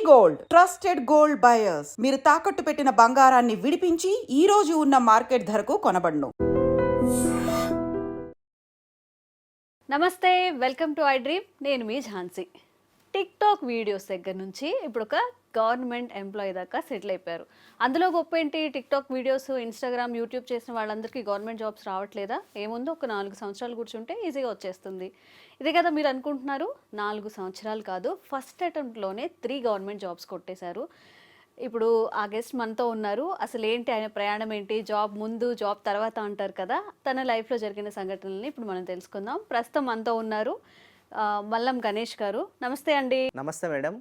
Gold trusted gold buyers మీరు తాకట్టు పెట్టిన బంగారాన్ని విడిపించి ఈ రోజు ఉన్న మార్కెట్ ధరకు కొనబడును. నమస్తే, వెల్కమ్ టు ఐ డ్రీమ్. నేను మీ ఝాన్సీ. టిక్టాక్ వీడియోస్ దగ్గర నుంచి ఇప్పుడు ఒక గవర్నమెంట్ ఎంప్లాయీ దాకా సెటిల్ అయిపోయారు. అందులో గొప్ప ఏంటి, టిక్టాక్ వీడియోస్, ఇన్స్టాగ్రామ్, యూట్యూబ్ చేసిన వాళ్ళందరికీ గవర్నమెంట్ జాబ్స్ రావట్లేదా? ఏముందో ఒక 4 సంవత్సరాలు కూర్చుంటే ఈజీగా వచ్చేస్తుంది. ఇదే కదా మీరు అనుకుంటున్నారు. 4 సంవత్సరాలు కాదు, ఫస్ట్ అటెంప్ట్లోనే 3 గవర్నమెంట్ జాబ్స్ కొట్టేశారు. ఇప్పుడు ఆ గెస్ట్ మనతో ఉన్నారు. అసలు ఏంటి ఆయన ప్రయాణం ఏంటి, జాబ్ ముందు జాబ్ తర్వాత అంటారు కదా, తన లైఫ్లో జరిగిన సంఘటనల్ని ఇప్పుడు మనం తెలుసుకుందాం. ప్రస్తుతం మనతో ఉన్నారు మల్లం గణేష్ గారు. నమస్తే అండి. నమస్తే మేడం.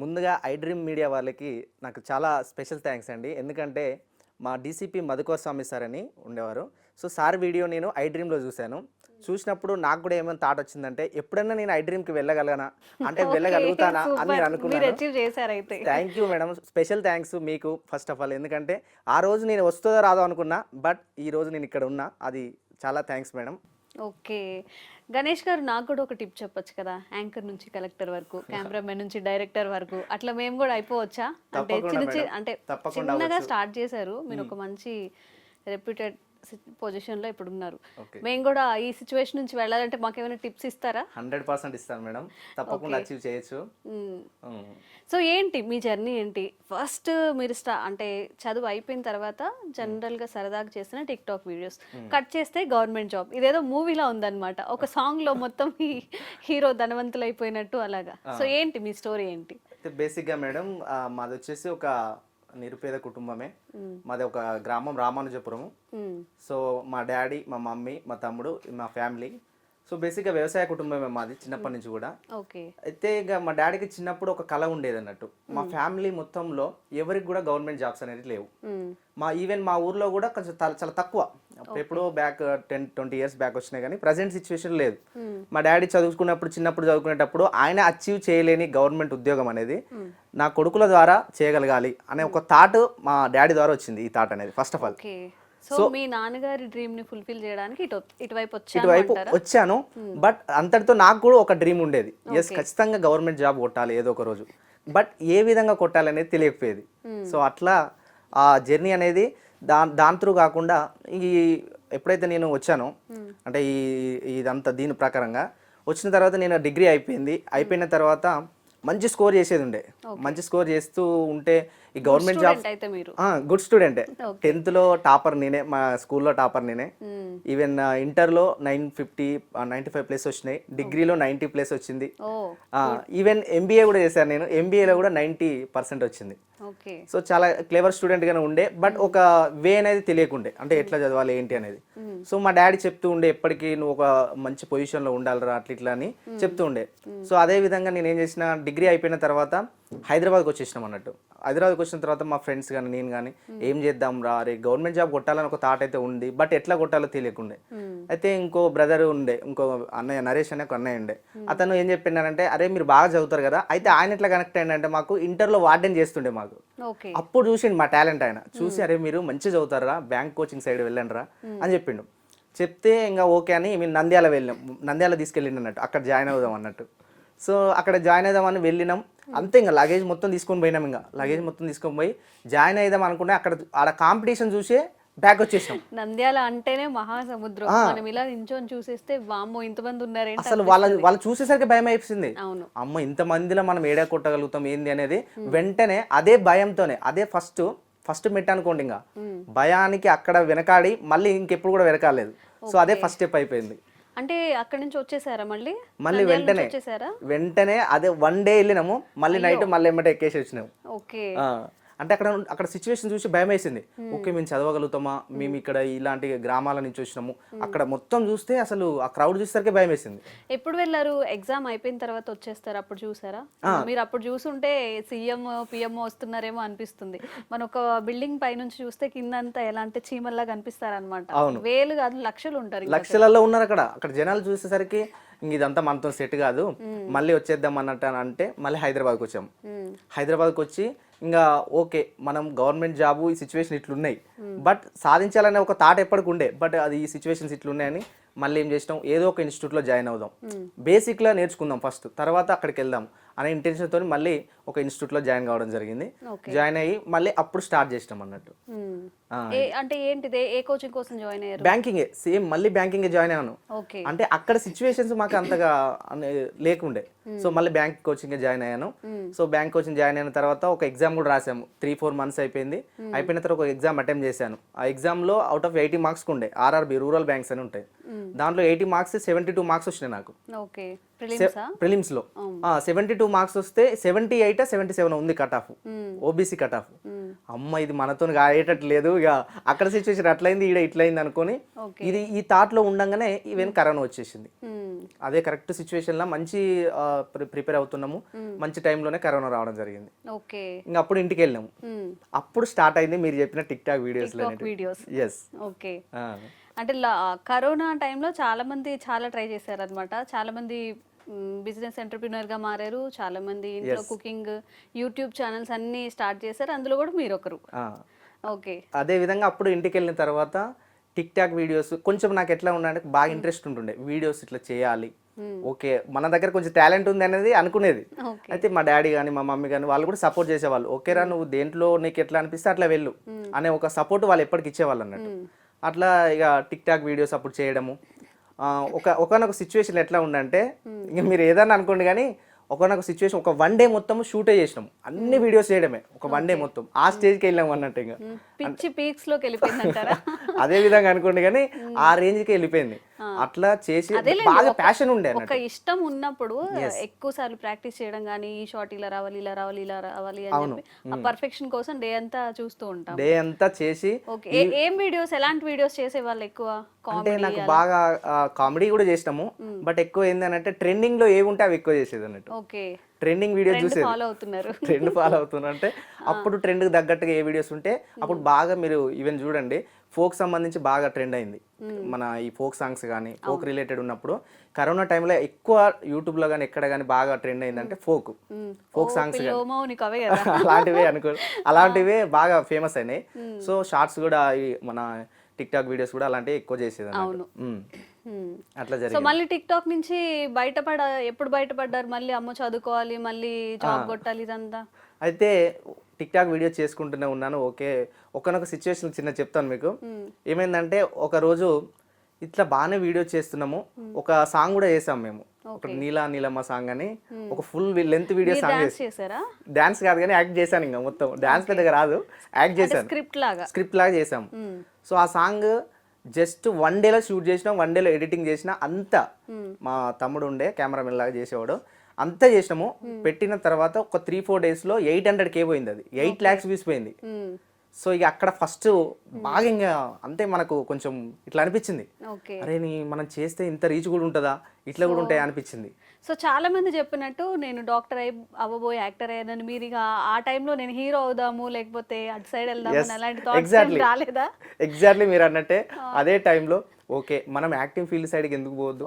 ముందుగా ఐ డ్రీమ్ మీడియా వాళ్ళకి నాకు చాలా స్పెషల్ థ్యాంక్స్ అండి. ఎందుకంటే మా డీసీపీ మధుకోర్ స్వామి సార్ అని ఉండేవారు. సో సార్ వీడియో నేను ఐ డ్రీమ్లో చూసినప్పుడు నాకు కూడా ఏమైనా థాట్ వచ్చిందంటే ఎప్పుడైనా నేను ఐ డ్రీమ్కి వెళ్ళగలనా, అంటే వెళ్ళగలుగుతానా అని నేను అనుకున్నాను. Thank you madam, special thanks మీకు ఫస్ట్ ఆఫ్ ఆల్. ఎందుకంటే ఆ రోజు నేను వస్తుందో రాదో అనుకున్నా, బట్ ఈ రోజు నేను ఇక్కడ ఉన్నా, అది చాలా థ్యాంక్స్ మేడం. ఓకే గణేష్ గారు, నాకు కూడా ఒక టిప్ చెప్పొచ్చు కదా, యాంకర్ నుంచి కలెక్టర్ వరకు, కెమెరామెన్ నుంచి డైరెక్టర్ వరకు, అట్లా మేము కూడా అయిపోవచ్చా? అంటే చిన్నగా స్టార్ట్ చేశారు మీరు, ఒక మంచి రెప్యూటెడ్ పొజిషన్లో ఇప్పుడు ఉన్నారు. మేము కూడా ఈ సిచ్యువేషన్ నుంచి వెళ్ళాలంటే మాకు ఏమైనా టిప్స్ ఇస్తారా? 100% ఇస్తాను మేడం, తప్పకుండా అచీవ్ చేయొచ్చు. సో ఏంటి మీ జర్నీ ఏంటి? ఫస్ట్ మీరు అంటే చదువు అయిపోయిన తర్వాత జనరల్గా సరదాగా చేసిన టిక్ టాక్ వీడియోస్, కట్ చేస్తే గవర్నమెంట్ జాబ్, ఇదేదో మూవీలో ఉందన్నమాట. ఒక సాంగ్లో మొత్తం హీరో ధనవంతులు అయిపోయినట్టు అలాగా. సో ఏంటి మీ స్టోరీ ఏంటి? బేసిక్గా మేడం మాది వచ్చేసి ఒక నిరుపేద కుటుంబమే. మాది ఒక గ్రామం రామానుజపురము. సో మా డాడీ, మా మమ్మీ, మా తమ్ముడు, మా ఫ్యామిలీ. సో బేసిక్గా వ్యవసాయ కుటుంబమే మాది చిన్నప్పటి నుంచి కూడా. అయితే ఇక మా డాడీకి చిన్నప్పుడు ఒక కళ ఉండేది అన్నట్టు. మా ఫ్యామిలీ మొత్తంలో ఎవరికి కూడా గవర్నమెంట్ జాబ్స్ అనేది లేవు. ఈవెన్ మా ఊర్లో కూడా కొంచెం చాలా తక్కువ. ఎప్పుడో బ్యాక్ 10-20 ఇయర్స్ బ్యాక్ వచ్చినాయి, కానీ ప్రజెంట్ సిచ్యువేషన్ లేదు. మా డాడీ చిన్నప్పుడు చదువుకునేటప్పుడు ఆయన అచీవ్ చేయలేని గవర్నమెంట్ ఉద్యోగం అనేది నా కొడుకుల ద్వారా చేయగలగాలి అనే ఒక థాట్ మా డాడీ ద్వారా వచ్చింది. ఈ థాట్ అనేది ఫస్ట్ ఆఫ్ ఆల్. సో మీ నాన్నగారి డ్రీమ్ ని ఫుల్ఫిల్ చేయడానికి ఇటువైపు వచ్చాను. బట్ అంతటితో నాకు కూడా ఒక డ్రీమ్ ఉండేది, ఎస్ ఖచ్చితంగా గవర్నమెంట్ జాబ్ కొట్టాలి ఏదో ఒక రోజు. బట్ ఏ విధంగా కొట్టాలనేది తెలియకపోయేది. సో అట్లా ఆ జర్నీ అనేది దాని త్రూ కాకుండా ఎప్పుడైతే నేను వచ్చానో, అంటే ఇదంతా దీని ప్రకారంగా వచ్చిన తర్వాత నేను డిగ్రీ అయిపోయిన తర్వాత మంచి స్కోర్ చేసేది ఉండే. మంచి స్కోర్ చేస్తూ ఉంటే ఈ గవర్నమెంట్ జాబ్, గుడ్ స్టూడెంటే. 10th లో టాపర్ నేనే, మా స్కూల్లో టాపర్ నేనే. ఈవెన్ ఇంటర్లో 950+ వచ్చినాయి, డిగ్రీలో 90+ వచ్చింది. ఈవెన్ ఎంబీఏ కూడా చేశాను నేను, ఎంబీఏలో కూడా 90% వచ్చింది. సో చాలా క్లెవర్ స్టూడెంట్ గానే ఉండే, బట్ ఒక వే అనేది తెలియకుండే, అంటే ఎట్లా చదవాలి ఏంటి అనేది. సో మా డాడీ చెప్తూ ఉండే, ఎప్పటికీ నువ్వు ఒక మంచి పొజిషన్లో ఉండాలిరా అట్లా అని చెప్తూ ఉండే. సో అదే విధంగా నేను ఏం చేసిన, డిగ్రీ అయిపోయిన తర్వాత హైదరాబాద్కి వచ్చేసినాం అన్నట్టు. హైదరాబాద్కి వచ్చిన తర్వాత మా ఫ్రెండ్స్ కానీ నేను కానీ ఏం చేద్దాం రా, అరే గవర్నమెంట్ జాబ్ కొట్టాలని ఒక థాట్ అయితే ఉంది, బట్ ఎట్లా కొట్టాలో తెలియకుండే. అయితే ఇంకో బ్రదర్ ఉండే, ఇంకో అన్నయ్య నరేష్ అనే ఒక అన్నయ్య ఉండే. అతను ఏం చెప్పిండానంటే, అరే మీరు బాగా చదువుతారు కదా, అయితే ఆయన ఎట్లా కనెక్ట్ అయ్యిందంటే, మాకు ఇంటర్లో వార్డెన్ చేస్తుండే మాకు. అప్పుడు చూసిండు మా టాలెంట్ ఆయన చూసి, అరే మీరు మంచిగా చదువుతారా, బ్యాంక్ కోచింగ్ సైడ్ వెళ్ళండి రా అని చెప్పిండు. చెప్తే ఇంకా ఓకే అని మేము నంద్యాల తీసుకెళ్ళిండు అన్నట్టు, అక్కడ జాయిన్ అవుదాం అన్నట్టు. సో అక్కడ జాయిన్ అవుదామని వెళ్ళినాం. అంతే, ఇంకా లగేజ్ మొత్తం తీసుకొని పోయినాం. ఇంకా లగేజ్ మొత్తం తీసుకొని పోయి జాయిన్ అయిదాం అనుకుంటే ఆడ కాంపిటీషన్ చూసే బ్యాక్ వచ్చేసాం. నంద్యాల అంటేనే మహాసముద్రం, మనం ఇలా నించొని చూసేస్తే వామ్మో ఇంతమంది ఉన్నారు, అసలు వాళ్ళు చూసేసరికి భయం అయిపోయింది. అమ్మ ఇంతమందిలో మనం ఏడా కొట్టగలుగుతాం ఏంది అనేది. వెంటనే అదే భయంతోనే, అదే ఫస్ట్ మెట్ అనుకోండి, ఇంకా భయానికి అక్కడ వెనకాడి మళ్ళీ ఇంకెప్పుడు కూడా వెనకాలేదు. సో అదే ఫస్ట్ స్టెప్ అయిపోయింది. అంటే అక్కడ నుంచి వచ్చేసారా మళ్ళీ వెంటనే అదే 1 డే వెళ్ళినాము, మళ్ళీ నైట్ మళ్ళీ ఎమ్మటే ఎక్కేసి వచ్చినాము. అంటే అక్కడ సిచ్యువేషన్ చూసి భయం వేసింది. ఓకే మేము చదవగలుగుతామా, మేము ఇక్కడ ఇలాంటి గ్రామాల నుంచి వచ్చినాము, అక్కడ మొత్తం చూస్తే అసలు ఆ క్రౌడ్ చూసేసరికి భయం వేసింది. ఎప్పుడు వెళ్ళారు? ఎగ్జామ్ అయిపోయిన తర్వాత వచ్చేస్తారు, అప్పుడు చూసారా? మీరు అప్పుడు చూసుంటే సీఎం పిఎం వస్తున్నారేమో అనిపిస్తుంది. మన ఒక బిల్డింగ్ పై నుంచి చూస్తే కిందంతా ఎలా అంటే చీమల్లా కనిపిస్తారనమాట. వేలు కాదు లక్షలు ఉంటారు, లక్షలలో ఉన్నారు అక్కడ జనాలు చూసేసరికి ఇదంతా మనతో సెట్ కాదు, మళ్ళీ వచ్చేద్దాం అన్నట్టు అంటే మళ్ళీ హైదరాబాద్కి వచ్చాము. హైదరాబాద్కి వచ్చి ఇంకా ఓకే మనం గవర్నమెంట్ జాబ్ ఈ సిచ్యువేషన్ ఇట్లున్నాయి, బట్ సాధించాలనే ఒక థాట్ ఎప్పటికి ఉండే, బట్ అది ఈ సిచ్యువేషన్స్ ఇట్లున్నాయని మళ్ళీ ఏం చేసినాం, ఏదో ఒక ఇన్స్టిట్యూట్లో జాయిన్ అవుదాం, బేసిక్లా నేర్చుకుందాం ఫస్ట్, తర్వాత అక్కడికి వెళ్దాం అనే ఇంటెన్షన్తో మళ్ళీ ఒక ఇన్స్టిట్యూట్లో జాయిన్ కావడం జరిగింది. జాయిన్ అయ్యి మళ్ళీ అప్పుడు స్టార్ట్ చేసినాం అన్నట్టు. అంటే ఏంటిది, ఏ కోచింగ్ కోసం జాయిన్ అయ్యారు? బ్యాంకింగే, సేమ్ మళ్ళీ బ్యాంకింగే జాయిన్ అయ్యాను. ఓకే. అంటే అక్కడ సిచ్యువేషన్స్ మాకు అంతగా లేకుండే, సో మళ్ళీ బ్యాంక్ కోచింగ్ జాయిన్ అయ్యాను. సో బ్యాంక్ కోచింగ్ జాయిన్ అయిన తర్వాత ఒక ఎగ్జామ్ కూడా రాసాము, 3-4 months అయిపోయింది. అయిపోయిన తర్వాత ఒక ఎగ్జామ్ అటెంప్ట్ చేశాను. ఆ ఎగ్జామ్లో అవుట్ ఆఫ్ 80 marks ఉండే, RRB రూరల్ బ్యాంక్స్ అని ఉంటాయి, దాంట్లో 80 marks 72 marks వచ్చినాయి నాకు. ఓకే. ప్రిలిమ్స్ లో 72 marks వస్తే 78 77 ఉంది cut off, OBC cut off. అమ్మ ఇది మనతో అయ్యేటట్టు లేదు, ఇక అక్కడ సిచ్యువేషన్ అట్లయింది, ఈడ ఇట్లయింది అనుకొని ఇది ఈ థాట్ లో ఉండగానే ఈవెన్ కరోనా వచ్చేసింది. అదే కరెక్ట్ సిచ్యువేషన్ లో మంచి ప్రిపేర్ అవుతున్నాము, మంచి టైంలోనే కరోనా రావడం జరిగింది. ఇంకా అప్పుడు ఇంటికి వెళ్ళాము, అప్పుడు స్టార్ట్ అయింది మీరు చెప్పిన TikTok videos. Yes. Okay. అంటే కరోనా టైంలో చాలా మంది చాలా ట్రై చేశారు అనమాట. చాలా మంది బిజినెస్ ఎంటర్ప్రినర్ గా మారారు, చాలా మంది ఇంట్లో కుకింగ్ యూట్యూబ్ ఛానల్స్ అన్ని స్టార్ట్ చేశారు, అందులో కూడా మీరు ఒకరు. ఓకే. అదే విధంగా అప్పుడు ఇంటికి వెళ్ళిన తర్వాత టిక్ టాక్ వీడియోస్ కొంచెం నాకు ఎట్లా ఉండే, బాగా ఇంట్రెస్ట్ ఉంటుండే వీడియోస్ ఇట్లా చేయాలి, ఓకే మన దగ్గర కొంచెం టాలెంట్ ఉంది అనేది అనుకునేది. అయితే మా డాడీ కానీ మా మమ్మీ కానీ వాళ్ళు కూడా సపోర్ట్ చేసేవాళ్ళు, ఓకేరా నువ్వు దేంట్లో నీకు ఎట్లా అనిపిస్తే అట్లా వెళ్ళు అనే ఒక సపోర్ట్ వాళ్ళు ఎప్పటికి ఇచ్చేవాళ్ళు అన్నట్టు. అట్లా ఇక టిక్ టాక్ వీడియోస్ అప్పుడు చేయడము. ఒకనొక సిచ్యువేషన్ ఎట్లా ఉందంటే, ఇంక మీరు ఏదన్నా అనుకోండి కానీ ఒకనొక సిచ్యువేషన్ ఒక 1 day మొత్తం షూటే చేసినాం, అన్ని వీడియోస్ చేయడమే ఒక 1 day మొత్తం, ఆ స్టేజ్కి వెళ్ళాము అన్నట్టు. ఇంకా పిచ్చి పీక్స్ లోకి వెళ్ళిపోయిందంటారా? అదే విధంగా అనుకోండి కానీ ఆ రేంజ్కి వెళ్ళిపోయింది. అట్లా చేసి బాగా ప్యాషన్ ఉండే, ఒక ఇష్టం ఉన్నప్పుడు ఎక్కువ సార్లు ప్రాక్టీస్ చేయడం కానీ ఈ షాట్ ఇలా రావాలి ఇలా రావాలి ఇలా రావాలి అని చెప్పి ఆ పర్ఫెక్షన్ కోసం డే అంతా చూస్తూ ఉంటాం. డే అంతా చేసి. ఓకే. ఏం వీడియోస్, ఎలాంటి వీడియోస్ చేసే వాళ్ళు ఎక్కువ? అంటే నాకు బాగా కామెడీ కూడా చేసినాము, బట్ ఎక్కువ ఏంటంటే ట్రెండింగ్ లో ఏవి ఉంటే అవి ఎక్కువ చేసేది అన్నట్టు. ఓకే. ట్రెండింగ్ వీడియోస్ చూసేది, ట్రెండ్ ఫాలో అవుతున్నారు అంటే అప్పుడు ట్రెండ్ కి తగ్గట్టుగా ఏ వీడియోస్ ఉంటే అప్పుడు బాగా. మీరు ఈవెన్ చూడండి ఫోక్ సంబంధించి బాగా ట్రెండ్ అయింది, మన ఈ ఫోక్ సాంగ్స్ కానీ ఫోక్ రిలేటెడ్ ఉన్నప్పుడు కరోనా టైంలో ఎక్కువ యూట్యూబ్ లో కానీ ఎక్కడ కానీ బాగా ట్రెండ్ అయిందంటే ఫోక్ సాంగ్స్ అలాంటివే అనుకో, అలాంటివే బాగా ఫేమస్ అయినాయి. సో షార్ట్స్ కూడా మన టిక్ టాక్ వీడియోస్ కూడా అలాంటివి ఎక్కువ చేసేది అట్లా జరిగింది. సో మళ్ళీ టిక్ టాక్ నుంచి ఎప్పుడు బయటపడ్డారు? మళ్ళీ అమ్మో చదువుకోవాలి, మళ్ళీ జాబ్ కొట్టాలి ఇదంతా. అయితే టిక్ టాక్ వీడియో చేసుకుంటూనే ఉన్నాను. ఓకే, ఒకనొక సిచ్యువేషన్ చిన్న చెప్తాను మీకు. ఏమైందంటే ఒక రోజు ఇట్లా బాగానే వీడియో చేస్తున్నాము, ఒక సాంగ్ కూడా చేసాం మేము, ఒక నీలమ్మ సాంగ్ అని ఒక ఫుల్ లెంత్ వీడియో సాంగ్ చేసారా? డాన్స్ కాదు కానీ యాక్ట్ చేశాను, ఇంకా మొత్తం డాన్స్ పెద్దగా రాదు, యాక్ట్ చేశాను, స్క్రిప్ట్ లాగా చేసాం. సో ఆ సాంగ్ జస్ట్ 1 day లో షూట్ చేసినాం, 1 day లో ఎడిటింగ్ చేసిన, అంతా మా తమ్ముడు ఉండే కెమెరామెన్ లాగా చేసేవాడు, అంతా చేసినాము. పెట్టిన తర్వాత ఒక 3-4 days లో 800K పోయింది, అది 8 lakhs వ్యూస్ పోయింది. సో ఇక అక్కడ ఫస్ట్ బాగా ఇంకా అంతే మనకు కొంచెం ఇట్లా అనిపించింది, అరే మనం చేస్తే ఇంత రీచ్ కూడా ఉంటుందా, ఇట్లా కూడా ఉంటాయి అనిపించింది. సో చాలా మంది చెప్పినట్టు నేను డాక్టర్ అవ్వబోయే యాక్టర్ అయ్యానని, మీరు ఇక ఆ టైంలో నేను హీరో అవుదాము లేకపోతే అటు సైడ్ వెళ్దాము అలాంటి థాట్స్ రాలేదా? ఎగ్జాక్ట్లీ మీరు అన్నట్టే అదే టైంలో ఓకే మనం యాక్టింగ్ ఫీల్డ్ సైడ్కి ఎందుకు పోవద్దు,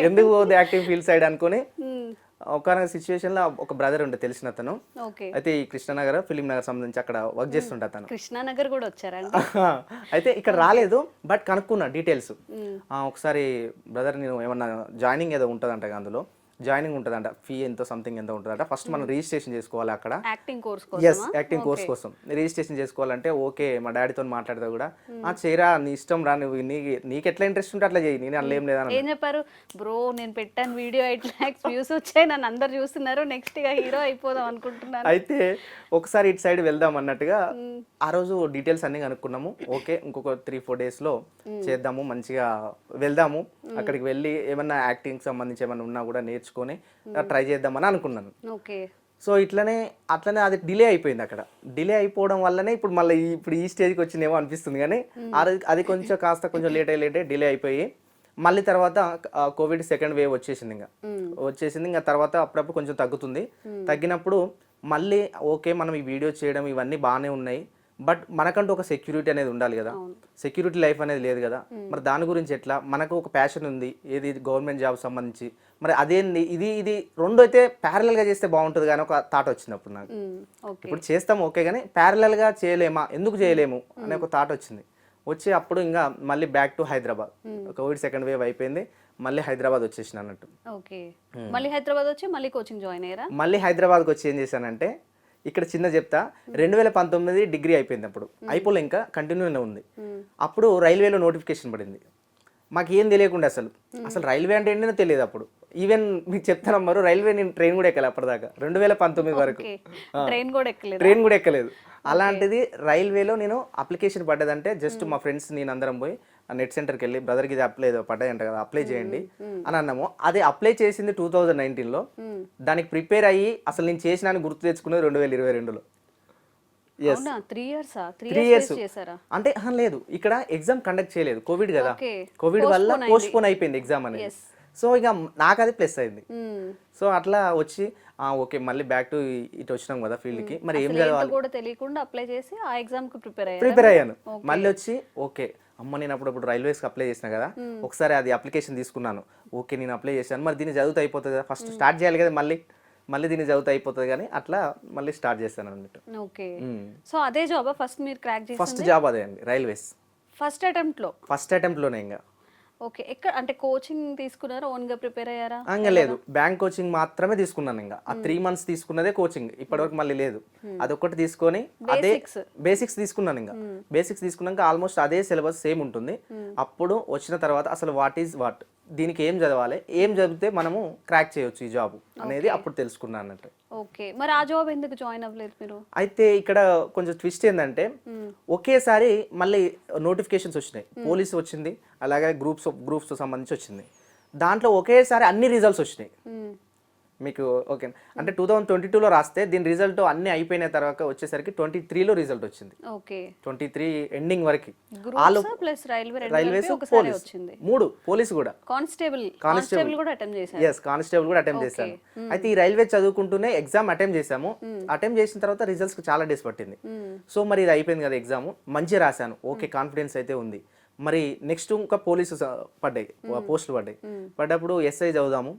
ఎందుకు పోవద్దు యాక్టింగ్ ఫీల్డ్ సైడ్ అనుకుని ఒక సిచ్యువేషన్ లో ఒక బ్రదర్ ఉండే తెలిసిన అతను, అయితే ఈ కృష్ణనగర్ ఫిలిం నగర్ సంబంధించి అక్కడ వర్క్ చేస్తుండే అతను. కృష్ణనగర్ కూడా వచ్చారండి? అయితే ఇక్కడ రాలేదు, బట్ కనుక్కున్నా డీటెయిల్స్. ఒకసారి బ్రదర్ నేను ఏమన్నా జాయినింగ్ ఏదో ఉంటుందంట, అందులో జాయినింగ్ ఉంటుందంట, ఫీ ఎంతో సంథింగ్ ఎంతో ఉంటుందంట, ఫస్ట్ మనం రిజిస్ట్రేషన్ చేసుకోవాలి అక్కడ, యాక్టింగ్ కోర్స్ కోసం రిజిస్ట్రేషన్ చేసుకోవాలంటే ఓకే మా డాడీతో మాట్లాడితే కూడా చేయరా నీ ఇష్టం రా, నువ్వు నీకు ఎట్లా ఇంట్రెస్ట్ ఉంటే అట్లా చేయి, నేను అట్లా ఏం లేదా. ఏం చెప్పారు బ్రో, నేను పెట్టాను వీడియో 8 lakhs వ్యూస్ వచ్చాయి, నన్ను అందరు చూస్తున్నారు, నెక్స్ట్ గా హీరో అయిపోదాం అనుకుంటున్నాను. అయితే ఒకసారి ఇటు సైడ్ వెళ్దాం అన్నట్టుగా ఆ రోజు డీటెయిల్స్ అన్ని కనుక్కున్నాము. ఓకే ఇంకొక 3-4 days లో చేద్దాము, మంచిగా వెళ్దాము, అక్కడికి వెళ్ళి ఏమన్నా యాక్టింగ్ సంబంధించి ఏమన్నా ఉన్నా కూడా నేర్చుకొని ట్రై చేద్దామని అనుకున్నాను. సో అట్లనే అది డిలే అయిపోయింది. అక్కడ డిలే అయిపోవడం వల్లనే ఇప్పుడు మళ్ళీ ఇప్పుడు ఈ స్టేజ్కి వచ్చిందేమో అనిపిస్తుంది, కానీ అది కొంచెం కొంచెం లేట్ అయ్యి డిలే అయిపోయి మళ్ళీ తర్వాత కోవిడ్ 2nd wave వచ్చేసింది. ఇంకా తర్వాత అప్పుడప్పుడు కొంచెం తగ్గుతుంది, తగ్గినప్పుడు మళ్ళీ ఓకే మనం ఈ వీడియో చేయడం ఇవన్నీ బాగానే ఉన్నాయి, బట్ మనకంటూ ఒక సెక్యూరిటీ అనేది ఉండాలి కదా, సెక్యూరిటీ లైఫ్ అనేది లేదు కదా, మరి దాని గురించి ఎట్లా, మనకు ఒక ప్యాషన్ ఉంది ఏది గవర్నమెంట్ జాబ్ సంబంధించి, మరి అదేంది ఇది రెండు అయితే ప్యారలల్ గా చేస్తే బాగుంటుంది కానీ ఒక థాట్ వచ్చింది అప్పుడు నాకు. ఇప్పుడు చేస్తాం ఓకే కానీ ప్యారలల్ గా చేయలేమా, ఎందుకు చేయలేము అనే ఒక థాట్ వచ్చింది. వచ్చి అప్పుడు ఇంకా మళ్ళీ back to Hyderabad. Covid second wave అయిపోయింది, మళ్ళీ హైదరాబాద్ వచ్చేసిన అన్నట్టు. ఓకే, మళ్ళీ హైదరాబాద్ వచ్చి మళ్ళీ కోచింగ్ జాయిన్ అయ్యారా? మళ్ళీ హైదరాబాద్కి వచ్చి ఏం చేశానంటే, ఇక్కడ చిన్న చెప్తా, 2019 డిగ్రీ అయిపోయింది. అప్పుడు అయిపోలే, ఇంకా కంటిన్యూనే ఉంది. అప్పుడు రైల్వేలో నోటిఫికేషన్ పడింది. మాకు ఏం తెలియకుండా అసలు రైల్వే అంటే ఏంటో తెలియదు అప్పుడు. ఈవెన్ మీకు చెప్తాను అమ్మారు, రైల్వే నేను ట్రైన్ కూడా ఎక్కలే అప్పటిదాకా, 2019 వరకు ట్రైన్ కూడా ఎక్కలేదు. అలాంటిది రైల్వేలో నేను అప్లికేషన్ పడ్డదంటే జస్ట్ మా ఫ్రెండ్స్ నేను అందరం పోయి నెట్ సెంటర్కి వెళ్ళి, బ్రదర్కి ఇది అప్లై పడ్డాయంట కదా, అప్లై చేయండి అని అన్నాము. అది అప్లై చేసింది 2019లో. దానికి ప్రిపేర్ అయ్యి అసలు నేను చేసిన గుర్తు తెచ్చుకున్నది 2022లో. 3 years అంటే లేదు, ఇక్కడ ఎగ్జామ్ కండక్ట్ చేయలేదు, కోవిడ్ కదా, కోవిడ్ వల్ల పోస్ట్ పోన్ అయిపోయింది ఎగ్జామ్ అనేది. సో ఇక నాకు అది ప్లస్ అయింది. సో అట్లా వచ్చి ఓకే, మళ్ళీ బ్యాక్ టు ఇటు వచ్చినాం కదా ఫీల్డ్కి, మరి ఏం చదవాలి కూడా తెలియకుండా అప్లై చేసి ఆ ఎగ్జామ్ కి ప్రిపేర్ అయ్యాను. మళ్ళీ వచ్చి ఓకే అమ్మ, నేను అప్పుడప్పుడు రైల్వేస్కి అప్లై చేసిన కదా, ఒకసారి అది అప్లికేషన్ తీసుకున్నాను. ఓకే, నేను అప్లై చేశాను, మరి దీన్ని చదువుతూ అయిపోతుంది కదా, ఫస్ట్ స్టార్ట్ చేయాలి కదా, మళ్ళీ దీన్ని చదువుతూ అయిపోతుంది కానీ అట్లా మళ్ళీ స్టార్ట్ చేస్తాను అన్నట్టు. ఓకే, సో అదే జాబ్ ఫస్ట్ మీరు క్రాక్ చేసి? ఫస్ట్ జాబ్ అదే అండి, రైల్వేస్. ఫస్ట్ అటెంప్ట్లోనే ఇంకా. ఓకే, ఎక్కడ అంటే కోచింగ్ తీసుకున్నారా, ఓన్ గా ప్రిపేర్ అయ్యారా? లేదు, బ్యాంక్ కోచింగ్ మాత్రమే తీసుకున్నాను. ఇంకా ఆ 3 months తీసుకున్నదే కోచింగ్, ఇప్పటివరకు మళ్ళీ లేదు. అదొకటి తీసుకొని అదే బేసిక్స్ తీసుకున్నాను. ఇంకా బేసిక్స్ తీసుకున్నాక ఆల్మోస్ట్ అదే సిలబస్ సేమ్ ఉంటుంది. అప్పుడు వచ్చిన తర్వాత అసలు వాట్ ఈజ్ వాట్, దీనికి ఏం చదవాలి, ఏం చదివితే మనము క్రాక్ చేయొచ్చు ఈ జాబ్ అనేది అప్పుడు తెలుసుకున్నాను అన్నట్టు. ఓకే, మరి ఆ జాబ్ ఎందుకు జాయిన్ అవ్వలేదు మీరు? అయితే ఇక్కడ కొంచెం ట్విస్ట్ ఏంటంటే, ఒకేసారి మళ్ళీ నోటిఫికేషన్స్ వచ్చినాయి. పోలీసు వచ్చింది, అలాగే గ్రూప్స్ సంబంధించి వచ్చింది. దాంట్లో ఒకేసారి అన్ని రిజల్ట్స్ వచ్చినాయి మీకు. ఓకే, అంటే 2022లో రాస్తే దీని రిజల్ట్ అన్ని అయిపోయిన తర్వాత వచ్చేసరికి 23లో రిజల్ట్ వచ్చింది. ఓకే, 23 ఎండింగ్ వరకు. రైల్వేస్ పోలీస్ కూడా, కానిస్టేబుల్ కూడా అటెంప్ట్ చేశాను. yes, కానిస్టేబుల్ కూడా అటెంప్ట్ చేశాను. అయితే ఈ రైల్వే చదువుకుంటూనే ఎగ్జామ్ అటెంప్ట్ చేశాము. అటెంప్ట్ చేసిన తర్వాత రిజల్ట్స్ చాలా డేస్ పట్టింది. సో మరి ఇది అయిపోయింది కదా ఎగ్జామ్, మంచిగా రాశాను, ఓకే కాన్ఫిడెన్స్ అయితే ఉంది. మరి నెక్స్ట్ ఇంకా పోలీసు పడ్డాయి, పోస్టులు పడ్డప్పుడు ఎస్ఐ చదువుదాము,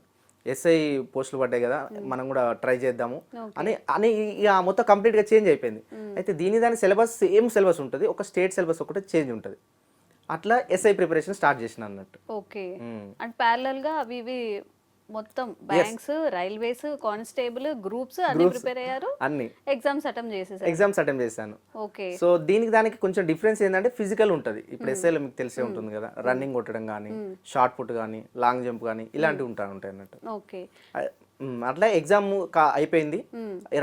ఎస్ఐ పోస్టులు పడ్డాయి కదా, మనం కూడా ట్రై చేద్దాము అని ఇక మొత్తం కంప్లీట్గా చేంజ్ అయిపోయింది. అయితే దాని సిలబస్ సేమ్ సిలబస్ ఉంటుంది, ఒక స్టేట్ సిలబస్ ఒకటి చేంజ్ ఉంటుంది. అట్లా ఎస్ఐ ప్రిపరేషన్ స్టార్ట్ చేసిన అన్నట్టు. ఓకే, అండ్ ప్యారలల్ గా అవి మొత్తం బ్యాంక్స్, రైల్వేస్, కానిస్టేబుల్, గ్రూప్స్ అన్ని ప్రిపేర్ అయ్యారు, అన్ని ఎగ్జామ్స్ అటెంప్ట్ చేశాను. ఓకే, సో దానికి కొంచెం డిఫరెన్స్ ఏంటంటే ఫిజికల్ ఉంటుంది. ఇప్పుడు ఎస్ఐలో మీకు తెలిసే ఉంటుంది కదా, రన్నింగ్ కొట్టడం కానీ, షార్ట్ పుట్ కానీ, లాంగ్ జంప్ కానీ ఇలాంటివి ఉంటాయి అన్నట్టు. ఓకే, అట్లా ఎగ్జామ్ అయిపోయింది,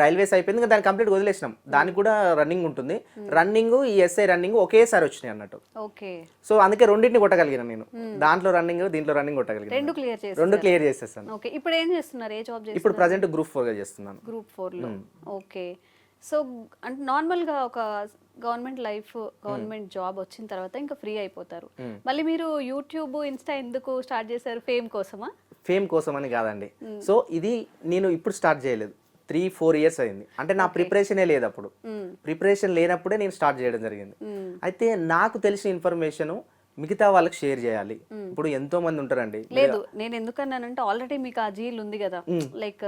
రైల్వేస్ అయిపోయింది, ఇంకా దాన్ని కంప్లీట్ వదిలేసినాం. దానికి కూడా రన్నింగ్ ఉంటుంది. రన్నింగ్, ఈ ఎస్ఐ రన్నింగ్ ఒకేసారి వచ్చినాయి అన్నట్టు. ఓకే, సో అందుకే రెండింటిని కొట్టగలిగిన నేను. దాంట్లో రన్నింగ్, దీంట్లో రన్నింగ్ కొట్టగలిగిన, రెండు క్లియర్ చేసేసాను. ఓకే, ఇప్పుడు ఏం చేస్తున్నారు, ఏ జాబ్ చేస్తున్నారు? ఇప్పుడు ప్రెజెంట్ Group 4 గా చేస్తున్నాను. Group 4లో. ఓకే, సో అంటే నార్మల్ గా ఒక గవర్నమెంట్ గవర్నమెంట్ జాబ్ వచ్చిన తర్వాత ఇంకా ఫ్రీ అయిపోతారు. మళ్ళీ మీరు యూట్యూబ్, ఇన్స్టా ఎందుకు స్టార్ట్ చేశారు? ఫేమ్ కోసమా? ఫేమ్ కోసం అని కాదండి. సో ఇది నేను ఇప్పుడు స్టార్ట్ చేయలేదు, 3-4 years అయింది. అంటే నా ప్రిపరేషనే లేదు అప్పుడు. ప్రిపరేషన్ లేనప్పుడే నేను స్టార్ట్ చేయడం జరిగింది. అయితే నాకు తెలిసిన ఇన్ఫర్మేషన్ మిగతా వాళ్ళకి షేర్ చేయాలి. ఇప్పుడు ఎంతో మంది ఉంటారండి. లేదు, నేను ఎందుకన్నానంటే ఆల్రెడీ మీకు ఆ జీల్ ఉంది కదా, లైక్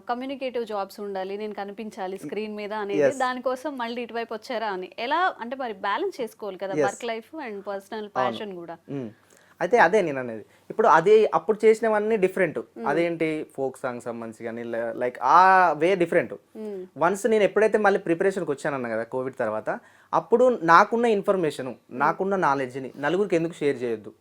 కమ్యూనికేటివ్ జాబ్స్ ఉండాలి, నేను కనిపించాలి స్క్రీన్ మీద అనేది, దానికోసం మళ్ళీ ఇటువైపు వచ్చారా అని. ఎలా అంటే మరి బ్యాలెన్స్ చేసుకోవాలి కదా, work life and personal passion కూడా. అయితే అదే నేను అనేది, ఇప్పుడు అదే అప్పుడు చేసినవన్నీ డిఫరెంట్. అదేంటి ఫోక్ సాంగ్ సంబంధించి కానీ, లైక్ ఆ వే డిఫరెంట్. వన్స్ నేను ఎప్పుడైతే మళ్ళీ ప్రిపరేషన్కి వచ్చానన్నా కదా కోవిడ్ తర్వాత, అప్పుడు నాకున్న ఇన్ఫర్మేషన్, నాకున్న నాలెడ్జ్ని నలుగురికి ఎందుకు షేర్ చేయొద్దు,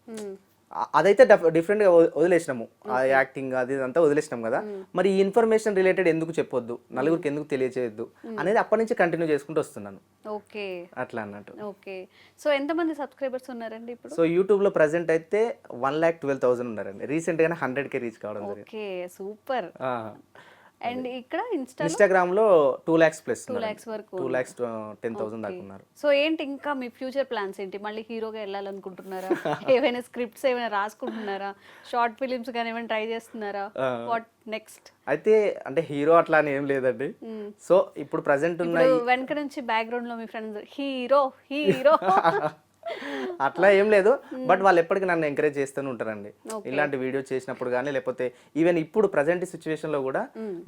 అదైతే డిఫరెంట్గా వదిలేసినాము. ఆ యాక్టింగ్ అది అంతా వదిలేసినాం కదా, మరి ఈ ఇన్ఫర్మేషన్ రిలేటెడ్ ఎందుకు చెప్పొద్దు, నలుగురికి ఎందుకు తెలియచేయద్దు అనేది అప్పటి నుంచి కంటిన్యూ చేసుకుంటూ వస్తున్నాను. ఓకే, అట్లా అన్నట్టు. ఓకే, సో ఎంతమంది సబ్స్క్రైబర్స్ ఉన్నారండి ఇప్పుడు? సో యూట్యూబ్ లో ప్రెసెంట్ అయితే 1,12,000 ఉన్నారండి. రీసెంట్ గానే 100K రీచ్ కావడం జరిగింది. Okay, super. అండ్ ఇక్కడ ఇన్స్టాగ్రామ్ లో 2 lakhs ప్లస్, 2 lakhs వరకు, 2,10,000 దాకా ఉన్నారు. సో ఏంటి ఇంకా మీ ఫ్యూచర్ ప్లాన్స్ ఏంటి? మళ్ళీ హీరోగా వెళ్ళాలనుకుంటున్నారా? ఏమైనా స్క్రిప్ట్స్ ఏమైనా రాసుకుంటున్నారా? షార్ట్ ఫిలిమ్స్ కానీ ఏమైనా ట్రై చేస్తున్నారా? What next? అయితే అంటే హీరో అట్లా అని ఏం లేదండి. సో ఇప్పుడు ప్రెసెంట్ ఉన్న వెనక నుంచి బ్యాక్గ్రౌండ్ లో మీ ఫ్రెండ్స్ హీరో హీరో అట్లా ఏం లేదు, బట్ వాళ్ళు ఎప్పటికీ నన్ను ఎంకరేజ్ చేస్తూనే ఉంటారండి. ఇలాంటి వీడియో చేసినప్పుడు కానీ, లేకపోతే ఈవెన్ ఇప్పుడు ప్రజెంట్ సిచ్యువేషన్ లో కూడా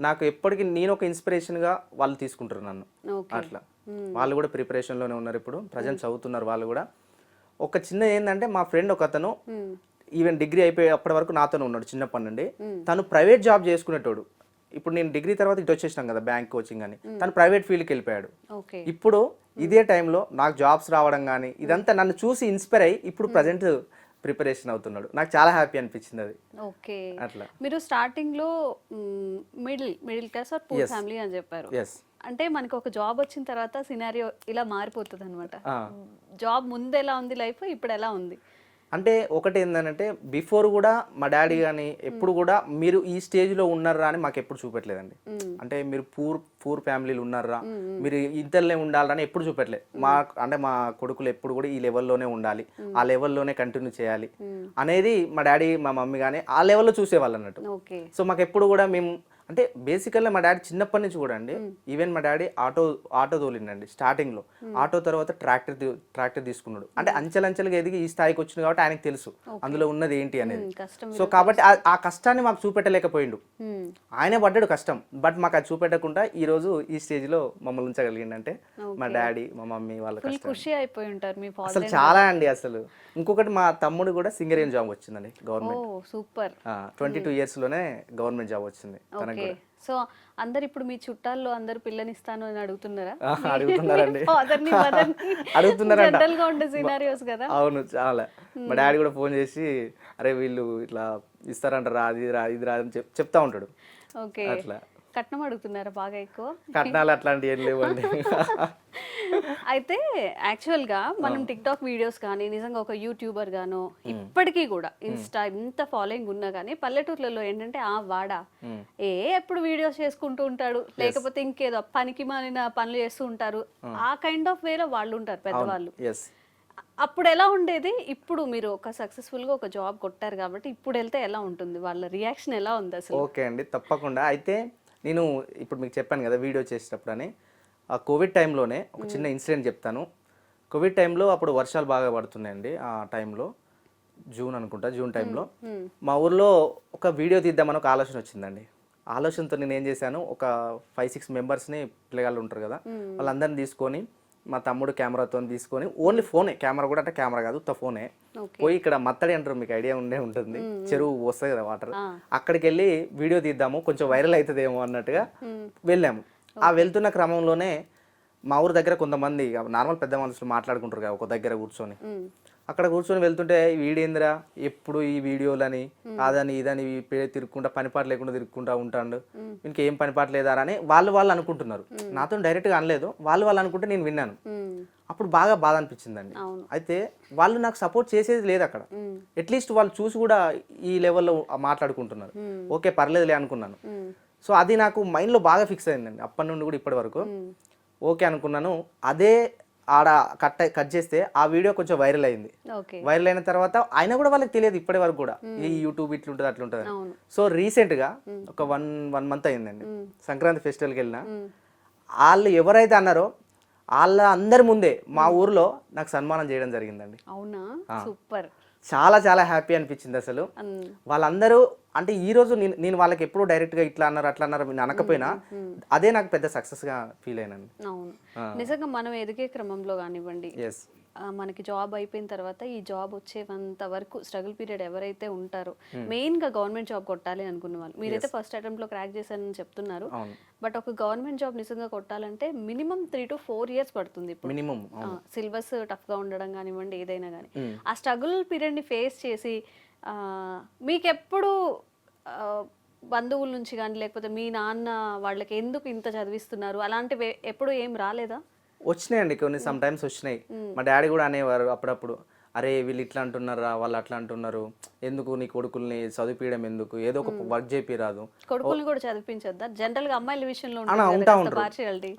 నాకు ఎప్పటికీ నేను ఒక ఇన్స్పిరేషన్ గా వాళ్ళు తీసుకుంటారు నన్ను. అట్లా వాళ్ళు కూడా ప్రిపరేషన్లోనే ఉన్నారు, ఇప్పుడు ప్రజెంట్ చదువుతున్నారు వాళ్ళు కూడా. ఒక చిన్న ఏంటంటే మా ఫ్రెండ్ ఒక అతను ఈవెన్ డిగ్రీ అయిపోయి అప్పటి వరకు నాతోనే ఉన్నాడు చిన్నప్పటి నుండి. తను ప్రైవేట్ జాబ్ చేసుకునేటోడు. ఇప్పుడు నేను డిగ్రీ తర్వాత ఇటు వచ్చేసినాం కదా బ్యాంక్ కోచింగ్ అని, తను ప్రైవేట్ ఫీల్డ్కి వెళ్ళిపోయాడు. ఇప్పుడు ఇదే టైంలో నాకు జాబ్స్ రావడం కానీ ఇదంతా నన్ను చూసి ఇన్స్పైర్ అయ్యి ఇప్పుడు ప్రజెంట్ ప్రిపరేషన్ అవుతున్నాడు. నాకు చాలా హ్యాపీ అనిపించింది అది. ఓకే, అట్లా మీరు స్టార్టింగ్ లో middle class or poor family అని చెప్పారు. అంటే మనకి ఒక జాబ్ వచ్చిన తర్వాత సినారియో ఇలా మారిపోతుంది అనమాట. జాబ్ ముందు ఎలా ఉంది లైఫ్, ఇప్పుడు ఎలా ఉంది అంటే ఒకటి ఏంటంటే బిఫోర్ కూడా మా డాడీ కానీ ఎప్పుడు కూడా మీరు ఈ స్టేజ్లో ఉన్నారా అని మాకు ఎప్పుడు చూపెట్టలేదండి. అంటే మీరు పూర్ ఫ్యామిలీలు ఉన్నారా, మీరు ఇంతలోనే ఉండాలని ఎప్పుడు చూపెట్టలేదు. అంటే మా కొడుకులు ఎప్పుడు కూడా ఈ లెవెల్లోనే ఉండాలి, ఆ లెవెల్లోనే కంటిన్యూ చేయాలి అనేది మా డాడీ మా మమ్మీ కానీ ఆ లెవెల్లో చూసేవాళ్ళు అన్నట్టు. ఓకే, సో మాకు ఎప్పుడు కూడా మేము అంటే బేసికల్గా మా డాడీ చిన్నప్పటి నుంచి కూడా అండి, ఈవెన్ మా డాడీ ఆటో తోలిండండి స్టార్టింగ్ లో. ఆటో తర్వాత ట్రాక్టర్ తీసుకున్నాడు. అంటే అంచెలంచెలుగా ఎదిగి ఈ స్థాయికి వచ్చింది కాబట్టి ఆయనకు తెలుసు అందులో ఉన్నది ఏంటి అనేది. సో కాబట్టి ఆ కష్టాన్ని మాకు చూపెట్టలేకపోయిండు, ఆయనే పడ్డాడు కష్టం. బట్ మాకు అది చూపెట్టకుండా ఈ రోజు ఈ స్టేజ్ లో మమ్మల్ని ఉంచగలిగిందంటే మా డాడీ మా మమ్మీ వాళ్ళ కష్టం. ఖుషి అయిపోయి ఉంటారు మీ అసలు చాలా అండి. అసలు ఇంకొకటి మా తమ్ముడు కూడా సింగరేణి జాబ్ వచ్చిందండి గవర్నమెంట్. సూపర్, 22 years లోనే గవర్నమెంట్ జాబ్ వచ్చింది. సో అందరు ఇప్పుడు మీ చుట్టాల్లో అందరు పిల్లనిస్తాను అని అడుగుతున్నారా? అడుగుతున్నారండి, అడుగుతున్నారంట. జనరల్ గా ఉండే సినారియోస్ కదా. అవును, చాలా. మా డాడీ కూడా ఫోన్ చేసి అరే వీళ్ళు ఇట్లా ఇస్తారంటారా, అది రా ఇది రా అని చెప్తా ఉంటాడు. ఓకే, అట్లా కట్నం అడుగుతున్నారా బాగా ఎక్కువ? కట్నాలు అట్లాంటివి ఏం లేవండి. అయితే యాక్చువల్గా మనం టిక్ టాక్ వీడియోస్ కానీ నిజంగా ఒక యూట్యూబర్ గానో ఇప్పటికీ కూడా ఇన్స్టా ఇంత ఫాలోయింగ్ ఉన్నా కానీ పల్లెటూర్లలో ఏంటంటే వాడా ఎప్పుడు వీడియోస్ చేసుకుంటూ ఉంటాడు, లేకపోతే ఇంకేదో పనికి మాలిన పనులు చేస్తూ ఉంటారు, ఆ కైండ్ ఆఫ్ వేలో వాళ్ళు ఉంటారు పెద్దవాళ్ళు. అప్పుడు ఎలా ఉండేది? ఇప్పుడు మీరు ఒక సక్సెస్ఫుల్ గా ఒక జాబ్ కొట్టారు కాబట్టి ఇప్పుడు వెళ్తే ఎలా ఉంటుంది, వాళ్ళ రియాక్షన్ ఎలా ఉంది అసలు? ఓకే అండి, తప్పకుండా. అయితే నేను ఇప్పుడు మీకు చెప్పాను కదా వీడియో చేసేటప్పుడు అని, ఆ కోవిడ్ టైంలోనే ఒక చిన్న ఇన్సిడెంట్ చెప్తాను. కోవిడ్ టైంలో అప్పుడు వర్షాలు బాగా పడుతున్నాయండి. ఆ టైంలో జూన్ టైంలో మా ఊర్లో ఒక వీడియో తీద్దామని ఒక ఆలోచన వచ్చిందండి. ఆలోచనతో నేను ఏం చేశాను, ఒక 5-6 మెంబర్స్ని పిల్లగాళ్ళు ఉంటారు కదా వాళ్ళందరినీ తీసుకొని మా తమ్ముడు కెమెరాతో తీసుకొని ఓన్లీ ఫోనే, కెమెరా కూడా అంటే కెమెరా కాదు ఫోనే, పోయి ఇక్కడ మత్తడి అంటారు, మీకు ఐడియా ఉంటుంది, చెరువు వస్తుంది కదా వాటర్, అక్కడికి వెళ్ళి వీడియో తీద్దాము కొంచెం వైరల్ అవుతుందేమో అన్నట్టుగా వెళ్ళాము. ఆ వెళ్తున్న క్రమంలోనే మా ఊరు దగ్గర కొంతమంది నార్మల్ పెద్ద మనుషులు మాట్లాడుకుంటారు కదా ఒక దగ్గర కూర్చొని, అక్కడ కూర్చొని వెళ్తుంటే వీడేందిరా ఎప్పుడు ఈ వీడియోలని అదని ఇదని తిరుక్కుంటా పనిపాటు లేకుండా తిరుక్కుంటా ఉంటాడు, ఇంకేం పనిపాటు లేదా అని వాళ్ళు అనుకుంటున్నారు. నాతో డైరెక్ట్గా అనలేదు, వాళ్ళు అనుకుంటే నేను విన్నాను. అప్పుడు బాగా బాధ అనిపించిందండి. అయితే వాళ్ళు నాకు సపోర్ట్ చేసేది లేదు అక్కడ. అట్లీస్ట్ వాళ్ళు చూసి కూడా ఈ లెవెల్లో మాట్లాడుకుంటున్నారు, ఓకే పర్లేదులే అనుకున్నాను. సో అది నాకు మైండ్లో బాగా ఫిక్స్ అయిందండి అప్పటి నుండి కూడా ఇప్పటి వరకు. ఓకే అనుకున్నాను. అదే ఆడ కట్ చేస్తే ఆ వీడియో కొంచెం వైరల్ అయింది. వైరల్ అయిన తర్వాత అయినా కూడా వాళ్ళకి తెలియదు ఇప్పటి వరకు కూడా ఈ యూట్యూబ్ ఇట్లుంటుంది అట్లుంటుంది. సో రీసెంట్గా ఒక వన్ మంత్ అయిందండి, సంక్రాంతి ఫెస్టివల్కి వెళ్ళిన. వాళ్ళు ఎవరైతే అన్నారో వాళ్ళ అందరి ముందే మా ఊర్లో నాకు సన్మానం చేయడం జరిగిందండి. అవునా, సూపర్. చాలా చాలా హ్యాపీ అనిపించింది అసలు. వాళ్ళందరూ అంటే ఈ రోజు నేను వాళ్ళకి ఎప్పుడు డైరెక్ట్గా ఇట్లా అన్నారు అట్లా అన్నారు అనకపోయినా అదే నాకు పెద్ద సక్సెస్గా ఫీల్ అయినాను. అవును, నిజంగా మనం ఎదిగే క్రమంలో కానివ్వండి, మనకి జాబ్ అయిపోయిన తర్వాత ఈ జాబ్ వచ్చేంత వరకు స్ట్రగుల్ పీరియడ్ ఎవరైతే ఉంటారో, మెయిన్ గా గవర్నమెంట్ జాబ్ కొట్టాలి అనుకున్న వాళ్ళు, మీరైతే ఫస్ట్ అటెంప్ట్ లో క్రాక్ చేశారని చెప్తున్నారు, బట్ ఒక గవర్నమెంట్ జాబ్ నిజంగా కొట్టాలంటే మినిమం 3 to 4 years పడుతుంది. ఇప్పుడు మినిమం సిలబస్ టఫ్ గా ఉండడం కానివ్వండి ఏదైనా కానీ, ఆ స్ట్రగుల్ పీరియడ్ ని ఫేస్ చేసి మీకెప్పుడు బంధువుల నుంచి కానీ లేకపోతే మీ నాన్న వాళ్ళకి ఎందుకు ఇంత చదివిస్తున్నారు అలాంటివి ఎప్పుడు ఏం రాలేదా? వచ్చినాయండి కొన్ని, సమ్ టైమ్స్ వచ్చినాయి. మా డాడీ కూడా అనేవారు అప్పుడప్పుడు, అరే వీళ్ళు ఇట్లా అంటున్నారా వాళ్ళు అట్లా అంటున్నారు, ఎందుకు నీ కొడుకుల్ని చదివించడం ఎందుకు, ఏదో ఒక వర్క్ చేపిరాదు. కొడుకుల్ని కూడా చదివించొద్దా? జనరల్ గా అమ్మాయిల విషయంలో ఉంటా ఉంటారు.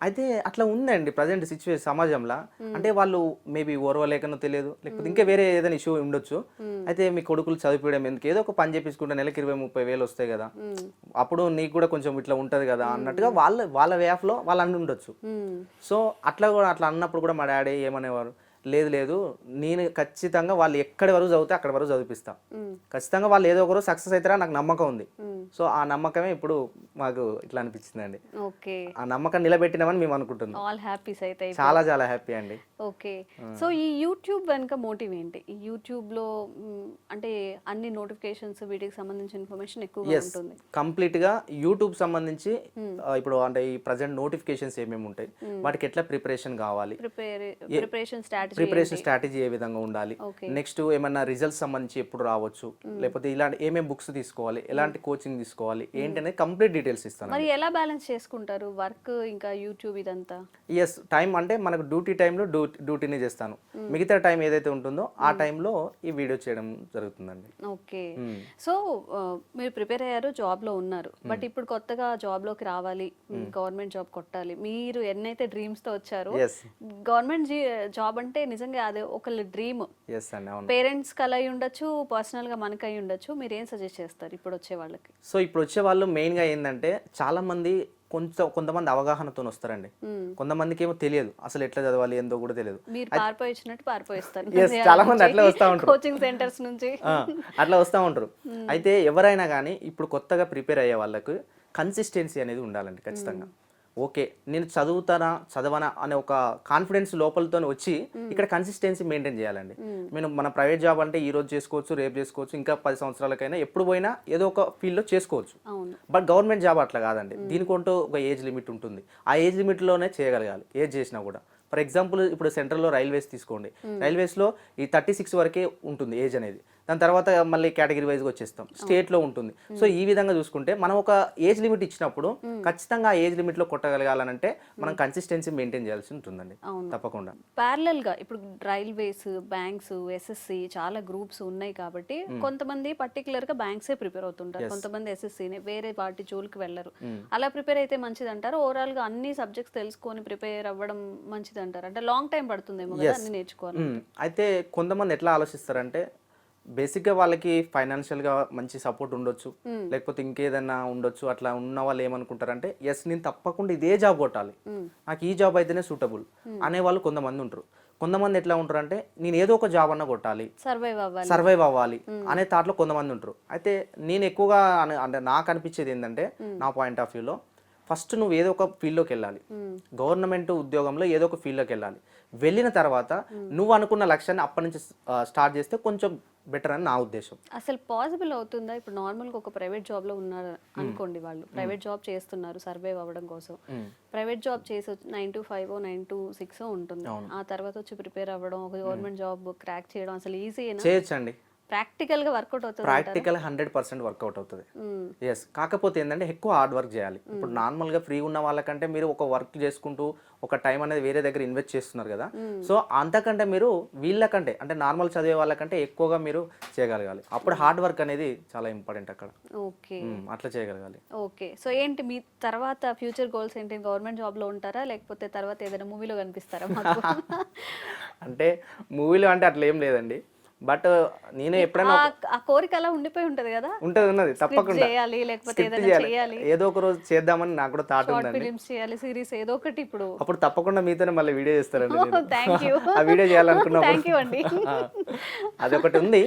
అయితే అట్లా ఉందండి ప్రజెంట్ సిచ్యువేషన్ సమాజంలో. అంటే వాళ్ళు మేబీ ఓర్వలేకనో తెలియదు, లేకపోతే ఇంకా వేరే ఏదైనా ఇష్యూ ఉండొచ్చు. అయితే మీ కొడుకులు చదివించడం ఎందుకు, ఏదో ఒక పని చేపించుకుంటే నెలకి 20-30 వేలు వస్తాయి కదా, అప్పుడు నీకు కూడా కొంచెం ఇట్లా ఉంటది కదా అన్నట్టుగా వాళ్ళ వే ఆఫ్ లో వాళ్ళు అని ఉండొచ్చు. సో అట్లా అన్నప్పుడు కూడా మా డాడీ ఏమనేవారు, లేదు లేదు నేను ఖచ్చితంగా వాళ్ళు ఎక్కడి వరకు చదివితే అక్కడి వరకు చదివిపిస్తా, ఖచ్చితంగా వాళ్ళు ఏదో ఒకరు సక్సెస్ అవుతారా నాకు నమ్మకం ఉంది. సో ఆ నమ్మకమే ఇప్పుడు మాకు ఇట్లా అనిపించిందండి. ఓకే, ఆ నమ్మకం నిలబెట్టినామని మేము అనుకుంటున్నాం. ఆల్ హ్యాపీస్ అయితే చాలా చాలా హ్యాపీ అండి. ఓకే. సో ఈ యూట్యూబ్ వెనుక మోటివ్ ఏంటి? ఈ యూట్యూబ్లో అంటే అన్ని నోటిఫికేషన్స్ వీటికి సంబంధించిన ఇన్ఫర్మేషన్ ఎక్కువగా ఉంటుంది. కంప్లీట్గా యూట్యూబ్ సంబంధించి ఇప్పుడు అంటే ఈ ప్రజెంట్ నోటిఫికేషన్స్ ఏమేమి ఉంటాయి, వాటికి ఎట్లా ప్రిపరేషన్ కావాలి, ప్రిపరేషన్ స్ట్రాటజీ ఏ విధంగా ఉండాలి, నెక్స్ట్ ఏమన్నా రిజల్ట్స్ సంబంధించి ఎప్పుడు రావచ్చు, లేకపోతే ఇలాంటి ఏమేమి బుక్స్ తీసుకోవాలి, ఎలాంటి కోచింగ్ తీసుకోవాలి ఏంటి అనేది కంప్లీట్ డీటెయిల్స్ ఇస్తాను. మరి ఎలా బ్యాలెన్స్ చేసుకుంటారు వర్క్ ఇంకా యూట్యూబ్ ఇదంతా? ఎస్, టైం అంటే మనకు డ్యూటీ టైంలో డ్యూటీని చేస్తాను, మిగతా టైం ఏదైతే ఉంటుందో ఆ టైంలో ఈ వీడియో చేయడం జరుగుతుందండి. ఓకే. సో మీరు ప్రిపేర్ అయ్యారు, జాబ్లో ఉన్నారు, బట్ ఇప్పుడు కొత్తగా జాబ్లోకి రావాలి, గవర్నమెంట్ జాబ్ కొట్టాలి, మీరు ఎన్నైతే డ్రీమ్స్తో వచ్చారో, గవర్నమెంట్ జాబ్ అంటే నిజంగా అదే ఒకళ్ళ డ్రీమ్. పేరెంట్స్ కి అలా ఉండొచ్చు, పర్సనల్ గా మనకి అయి ఉండొచ్చు. మీరు ఏం సజెస్ట్ చేస్తారు ఇప్పుడు వచ్చే వాళ్ళకి? సో ఇప్పుడు వచ్చే వాళ్ళు మెయిన్ గా ఏంటంటే చాలా మంది కొంతమంది అవగాహనతో వస్తారండి, కొంతమందికి ఏమో తెలియదు అసలు ఎట్లా చదవాలి ఏందో కూడా తెలియదు. మీరు పారిపోయినట్టు పారిపోయిస్తారు, చాలా మంది అట్లా వస్తూ ఉంటారు, కోచింగ్ సెంటర్స్ నుంచి అట్లా వస్తూ ఉంటారు. అయితే ఎవరైనా కానీ ఇప్పుడు కొత్తగా ప్రిపేర్ అయ్యే వాళ్ళకు కన్సిస్టెన్సీ అనేది ఉండాలండి ఖచ్చితంగా. ఓకే నేను చదవనా అనే ఒక కాన్ఫిడెన్స్ లోపలతో వచ్చి ఇక్కడ కన్సిస్టెన్సీ మెయింటైన్ చేయాలండి. మన ప్రైవేట్ జాబ్ అంటే ఈ రోజు చేసుకోవచ్చు, రేపు చేసుకోవచ్చు, ఇంకా 10 సంవత్సరాలకైనా ఎప్పుడు పోయినా ఏదో ఒక ఫీల్డ్లో చేసుకోవచ్చు. బట్ గవర్నమెంట్ జాబ్ అట్లా కాదండి, దీనికంటూ ఒక ఏజ్ లిమిట్ ఉంటుంది, ఆ ఏజ్ లిమిట్లోనే చేయగలగాలి ఏజ్ చేసినా కూడా. ఫర్ ఎగ్జాంపుల్ ఇప్పుడు సెంట్రల్లో రైల్వేస్ తీసుకోండి, రైల్వేస్లో ఈ 36 వరకే ఉంటుంది ఏజ్ అనేది, దాని తర్వాత మళ్ళీ కేటగిరీ వైజ్గా వచ్చేస్తాం, స్టేట్లో ఉంటుంది. సో ఈ విధంగా చూసుకుంటే మనం ఒక ఏజ్ లిమిట్ ఇచ్చినప్పుడు ఖచ్చితంగా ఆ ఏజ్ లిమిట్లో కొట్టగలగాలంటే మనం కన్సిస్టెన్సీ మెయింటైన్ చేయాల్సి ఉంటుందండి తప్పకుండా. ప్యారలల్ గా ఇప్పుడు రైల్వేస్, బ్యాంక్స్, ఎస్ఎస్సి చాలా గ్రూప్స్ ఉన్నాయి కాబట్టి కొంతమంది పర్టికులర్ గా బ్యాంక్సే ప్రిపేర్ అవుతుంటారు, కొంతమంది ఎస్ఎస్సిని వేరే వాటి జోలికి వెళ్ళరు. అలా ప్రిపేర్ అయితే మంచిది అంటారు? ఓవరాల్ గా అన్ని సబ్జెక్ట్స్ తెలుసుకొని ప్రిపేర్ అవ్వడం మంచిది అంటారు? అంటే లాంగ్ టైం పడుతుందేమో కదా అన్ని నేర్చుకోవాలి. అయితే కొంతమంది ఎట్లా ఆలోచిస్తారంటే బేసిక్గా వాళ్ళకి ఫైనాన్షియల్గా మంచి సపోర్ట్ ఉండొచ్చు, లేకపోతే ఇంకేదన్నా ఉండొచ్చు, అట్లా ఉన్న వాళ్ళు ఏమనుకుంటారంటే ఎస్ నేను తప్పకుండా ఇదే జాబ్ కొట్టాలి, నాకు ఈ జాబ్ అయితేనే సూటబుల్ అనే వాళ్ళు కొంతమంది ఉంటారు. కొంతమంది ఎట్లా ఉంటారు అంటే నేను ఏదో ఒక జాబ్ అన్న కొట్టాలి, సర్వైవ్ అవ్వాలి అనే థాట్లో కొంతమంది ఉంటారు. అయితే నేను ఎక్కువగా అంటే నాకు అనిపించేది ఏంటంటే నా పాయింట్ ఆఫ్ వ్యూలో ఫస్ట్ నువ్వు ఏదో ఒక ఫీల్డ్లోకి వెళ్ళాలి, గవర్నమెంట్ ఉద్యోగంలో ఏదో ఒక ఫీల్డ్లోకి వెళ్ళాలి, వెళ్ళిన తర్వాత నువ్వు అనుకున్న లక్ష్యాన్ని అప్పటి నుంచి స్టార్ట్ చేస్తే కొంచెం బెటర్ అని నా ఉద్దేశం. అసలు పాసిబుల్ అవుతుందా? ఇప్పుడు నార్మల్గా ఒక ప్రైవేట్ జాబ్లో ఉన్నారు అనుకోండి, వాళ్ళు ప్రైవేట్ జాబ్ చేస్తున్నారు సర్వైవ్ అవ్వడం కోసం, ప్రైవేట్ జాబ్ చేసి 9 to 5 9 to 6 ఉంటుంది, ఆ తర్వాత వచ్చి ప్రిపేర్ అవ్వడం, ఒక గవర్నమెంట్ జాబ్ క్రాక్ చేయడం అసలు ఈజీనా? చేయొచ్చండి, ప్రాక్టికల్ గా వర్కౌట్ అవుతుంది, ప్రాక్టికల్ 100% వర్కౌట్ అవుతుంది. ఎస్, కాకపోతే ఏంటంటే ఎక్కువ హార్డ్ వర్క్ చేయాలి. ఇప్పుడు నార్మల్ గా ఫ్రీ ఉన్న వాళ్ళకంటే మీరు ఒక వర్క్ చేసుకుంటూ ఒక టైం అనేది వేరే దగ్గర ఇన్వెస్ట్ చేస్తున్నారు కదా, సో అంతకంటే మీరు వీళ్ళకంటే అంటే నార్మల్ చదివే వాళ్ళకంటే ఎక్కువగా మీరు చేయగలగాలి. అప్పుడు హార్డ్ వర్క్ అనేది చాలా ఇంపార్టెంట్ అక్కడ. ఓకే, అట్లా చేయగలగాలి. ఓకే. సో ఏంటి మీ తర్వాత ఫ్యూచర్ గోల్స్ ఏంటి? గవర్నమెంట్ జాబ్ లో ఉంటారా, లేకపోతే తర్వాత ఏదైనా మూవీలో కనిపిస్తారా మాకు? అంటే మూవీలో అంటే అట్లా ఏం లేదండి, బట్ నేను ఎప్పుడైనా ఆ కోరిక అలా ఉండిపోయి ఉంటది కదా? ఉన్నది తప్పకుండా చేయాలి, లేకపోతే ఏదైనా చేయాలి, ఏదో ఒక రోజు చేద్దామని నాకు కూడా థాట్ ఉందండి. ఫిల్మ్స్ చేయాలి, సిరీస్ ఏదో ఒకటి. ఇప్పుడు అప్పుడు తప్పకుండా మీతోనే మళ్ళీ వీడియో చేస్తారండి, థాంక్యూ ఆ వీడియో చేయాలనుకున్నప్పుడు. థాంక్యూ అండి. అదొకటి ఉంది,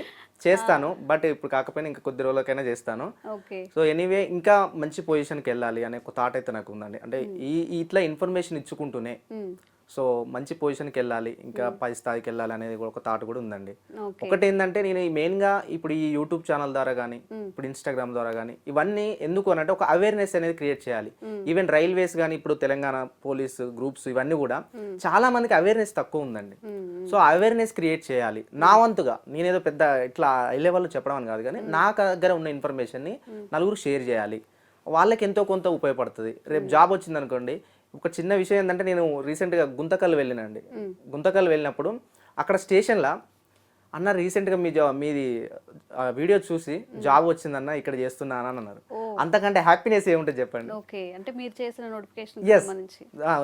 చేస్తాను, బట్ ఇప్పుడు కాకపోయినా ఇంకా కొద్ది రోజులకైనా చేస్తాను. ఓకే. సో ఎనీవే ఇంకా మంచి పొజిషన్కి వెళ్ళాలి అనే ఒక థాట్ అయితే నాకు ఉందండి. అంటే ఇట్లా ఇన్ఫర్మేషన్ ఇచ్చుకుంటూనే సో మంచి పొజిషన్కి వెళ్ళాలి, ఇంకా పై స్థాయికి వెళ్ళాలి అనేది ఒక థాట్ కూడా ఉందండి. ఒకటి ఏంటంటే నేను మెయిన్గా ఇప్పుడు ఈ యూట్యూబ్ ఛానల్ ద్వారా కానీ ఇప్పుడు ఇన్స్టాగ్రామ్ ద్వారా కానీ ఇవన్నీ ఎందుకు అని అంటే ఒక అవేర్నెస్ అనేది క్రియేట్ చేయాలి. ఈవెన్ రైల్వేస్ కానీ ఇప్పుడు తెలంగాణ పోలీస్ గ్రూప్స్ ఇవన్నీ కూడా చాలా మందికి అవేర్నెస్ తక్కువ ఉందండి. సో అవేర్నెస్ క్రియేట్ చేయాలి. నా వంతుగా నేనేదో పెద్ద ఇట్లా హై లెవెల్లో చెప్పడం అని కాదు, కానీ నా దగ్గర ఉన్న ఇన్ఫర్మేషన్ని నలుగురు షేర్ చేయాలి, వాళ్ళకి ఎంతో కొంత ఉపయోగపడుతుంది. రేపు జాబ్ వచ్చింది అనుకోండి, ఒక చిన్న విషయం ఏంటంటే నేను రీసెంట్గా గుంతకల్ వెళ్ళినండి. గుంతకల్ వెళ్ళినప్పుడు అక్కడ స్టేషన్లో అన్న రీసెంట్గా మీది వీడియో చూసి జాబ్ వచ్చిందన్న ఇక్కడ చేస్తున్నాను అని అన్నారు. అంతకంటే హ్యాపీనెస్ ఏముంటుంది చెప్పండి?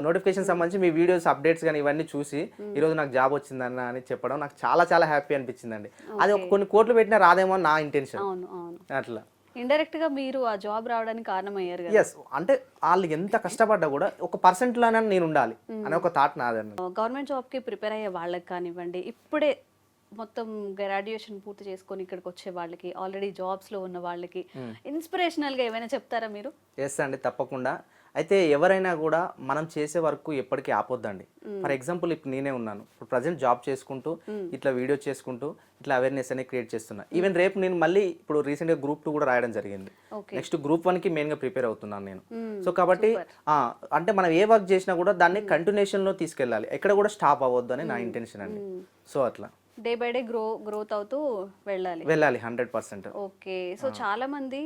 నోటిఫికేషన్ సంబంధించి మీ వీడియోస్ అప్డేట్స్ కానీ ఇవన్నీ చూసి ఈరోజు నాకు జాబ్ వచ్చిందన్న అని చెప్పడం నాకు చాలా చాలా హ్యాపీ అనిపించిందండి. అది ఒక కొన్ని కోట్లు పెట్టినా రాదేమో అని నా ఇంటెన్షన్. అట్లా ఇండైరెక్ట్ గా మీరు ఆ జాబ్ రావడానికి కారణమయ్యారు కదా. ఎస్, అంటే వాళ్ళు ఎంత కష్టపడ్డా కూడా ఒక పర్సెంట్లోనే నేను ఉండాలి అనే ఒక థాట్ నాదండి. గవర్నమెంట్ జాబ్కి ప్రిపేర్ అయ్యే వాళ్ళకి కానివ్వండి, ఇప్పుడే మొత్తం గ్రాడ్యుయేషన్ పూర్తి చేసుకొని ఇక్కడికి వచ్చే వాళ్ళకి, ఆల్రెడీ జాబ్స్లో ఉన్న వాళ్ళకి ఇన్స్పిరేషనల్గా ఏమైనా చెప్తారా మీరు? ఎస్ అండి, తప్పకుండా. అయితే ఎవరైనా కూడా మనం చేసే వర్క్ ఎప్పటికీ ఆపొద్దండి. ఫర్ ఎగ్జాంపుల్ ఇప్పుడు నేనే ఉన్నాను, ఇప్పుడు ప్రజెంట్ జాబ్ చేసుకుంటూ ఇట్లా వీడియో చేసుకుంటూ ఇట్లా అవేర్నెస్ అనేది క్రియేట్ చేస్తున్నా. ఈవెన్ రేపు నేను మళ్ళీ ఇప్పుడు రీసెంట్గా Group 2 కూడా రాయడం జరిగింది. నెక్స్ట్ Group 1కి మెయిన్గా ప్రిపేర్ అవుతున్నాను నేను. సో కాబట్టి అంటే మనం ఏ వర్క్ చేసినా కూడా దాన్ని కంటిన్యూషన్లో తీసుకెళ్ళాలి, ఎక్కడ కూడా స్టాప్ అవ్వద్దు అని నా ఇంటెన్షన్ అండి. సో అట్లా డే బై డే గ్రోత్ అవుతూ వెళ్ళాలి 100%. ఓకే. సో చాలా మంది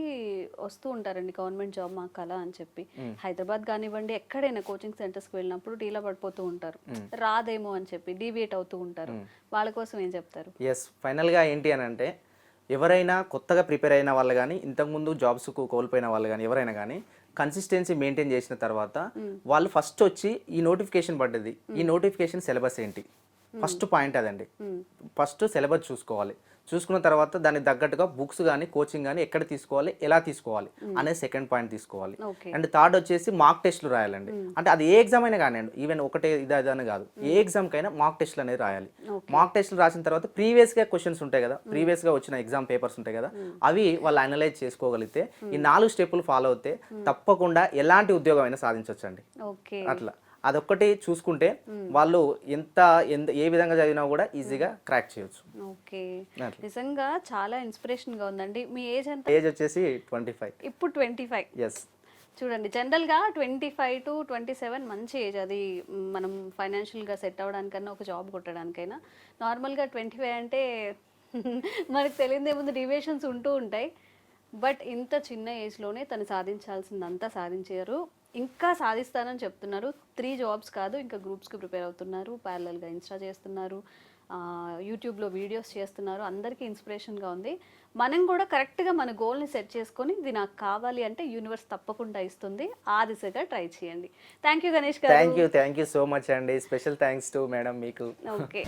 వస్తూ ఉంటారండి గవర్నమెంట్ జాబ్ మా కళ అని చెప్పి. హైదరాబాద్ కానివ్వండి, ఎక్కడైనా కోచింగ్ సెంటర్స్కి వెళ్ళినప్పుడు డీలా పడిపోతూ ఉంటారు, రాదేమో అని చెప్పి డీవియేట్ అవుతూ ఉంటారు. వాళ్ళ కోసం ఏం చెప్తారు? ఎస్, ఫైనల్గా ఏంటి అని అంటే ఎవరైనా కొత్తగా ప్రిపేర్ అయిన వాళ్ళు కానీ, ఇంతకుముందు జాబ్స్కు కోల్పోయిన వాళ్ళు కానీ, ఎవరైనా కానీ కన్సిస్టెన్సీ మెయింటైన్ చేసిన తర్వాత వాళ్ళు ఫస్ట్ వచ్చి ఈ నోటిఫికేషన్ పడ్డది, ఈ నోటిఫికేషన్ సిలబస్ ఏంటి, ఫస్ట్ పాయింట్ అదండి. ఫస్ట్ సిలబస్ చూసుకోవాలి, చూసుకున్న తర్వాత దానికి తగ్గట్టుగా బుక్స్ కానీ కోచింగ్ కానీ ఎక్కడ తీసుకోవాలి, ఎలా తీసుకోవాలి అనేది సెకండ్ పాయింట్ తీసుకోవాలి. అండ్ థర్డ్ వచ్చేసి మాక్ టెస్ట్లు రాయాలండి. అంటే అది ఏ ఎగ్జామ్ అయినా కానివ్వండి, ఈవెన్ ఒకటే ఇదని కాదు, ఏ ఎగ్జామ్కైనా మాక్ టెస్ట్లు అనేది రాయాలి. మాక్ టెస్ట్లు రాసిన తర్వాత ప్రీవియస్గా క్వశ్చన్స్ ఉంటాయి కదా, ప్రీవియస్గా వచ్చిన ఎగ్జామ్ పేపర్స్ ఉంటాయి కదా, అవి వాళ్ళు అనలైజ్ చేసుకోగలిగితే, ఈ 4 స్టెప్పులు ఫాలో అవుతే తప్పకుండా ఎలాంటి ఉద్యోగం అయినా సాధించవచ్చండి. అట్లా అదొక్కటి చూసుకుంటే వాళ్ళు ఏ విధంగా చదివినా కూడా ఈజీగా క్రాక్ చేయొచ్చు. ఓకే, నిజంగా చాలా ఇన్స్పిరేషన్ గా ఉందండి. మీ ఏజ్ ఎంత? ఏజ్ వచ్చేసి 25. ఇప్పుడు 25. ఎస్. చూడండి, జనరల్గా 25 to 27 మంచి ఏజ్. అది మనం ఫైనాన్షియల్గా సెట్ అవ్వడానికన్నా ఒక జాబ్ కొట్టడానికైనా. నార్మల్గా 25 అంటే మనకు తెలియదే ముందు డీవియేషన్స్ ఉంటూ ఉంటాయి. బట్ ఇంత చిన్న ఏజ్లోనే తను సాధించాల్సిందంతా సాధించారు, ఇంకా సాధిస్తానని చెప్తున్నారు. 3 జాబ్స్ కాదు, ఇంకా గ్రూప్స్కి ప్రిపేర్ అవుతున్నారు, ప్యారలల్గా ఇన్స్టా చేస్తున్నారు, యూట్యూబ్లో వీడియోస్ చేస్తున్నారు. అందరికీ ఇన్స్పిరేషన్గా ఉంది. మనం కూడా కరెక్ట్గా మన గోల్ని సెట్ చేసుకొని ఇది నాకు కావాలి అంటే యూనివర్స్ తప్పకుండా ఇస్తుంది, ఆ దిశగా ట్రై చేయండి. థ్యాంక్ యూ గణేష్ గారు. థ్యాంక్ యూ సో మచ్ అండి. స్పెషల్ థ్యాంక్స్ టు మేడం మీకు. ఓకే.